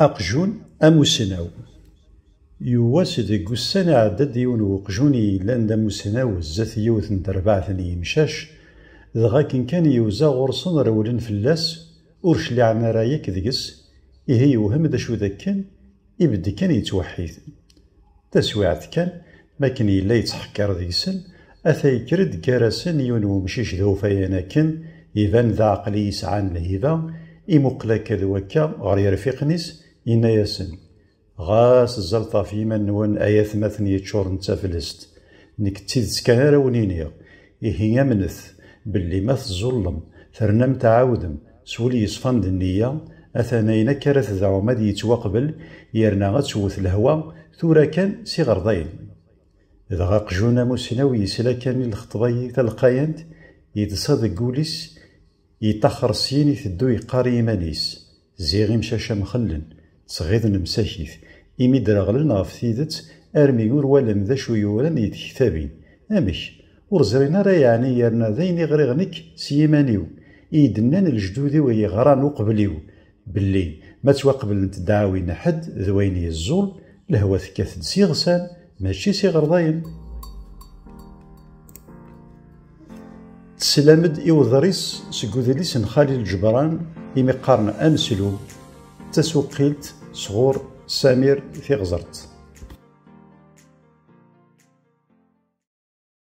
أقجون أموسناو يواس ديك السنة عدد ديون وقجوني لان دا موسناو زات يوث ندربعث يمشاش دغا كان يوزا غرصن رولن فلاس ورش لي عمرايك ديكس إيه يوهم دا شو ذاكن يبدي كان يتوحيد تسويعت كان ما كان يلا يتحكر ديكسن أثا يكرد كارسن يونو مشيش ذو فيانا كن يبان ذا عقلي يسعان لهيبا إمقلا كذوكا غير يرفقنيس إنا ياسن غاس الزلطة في من نون آيات مثني يتشور نتافلست نك تيدس كان راونينيا إيه منث باللي ما تظلم ثرنم تعاودم سولي يصفند النية أثنين كرث ذا ومد يتوقبل يرنا غتسوث الهوا ثورا كان سي غرضين إذا غاقجونا موسناوي يسلا كان الخطباي تلقاينت يتصادق قوليس يتخر سيني ثدو يقاري مانيس زيغي مشاشا مخلن تصغيض نمساكيث إمي دراغلن غف ثيدت أرميور ولم ذا شو يوران يتكتابين أمش ورزرينا راه يعني يرنا ذين يغريغنك سيمانيو إيدنان الجدودي ويغران وقبليو باللي ما توقبل نتدعاوين حد ذوين الزول لهوا ثكاث سيغسان ماشي سي غرضاين تسلامد إوضريس سكوذليس نخالي الجبران إمي قارن أمسلو تسوقيلت صغور سمير في غزرت.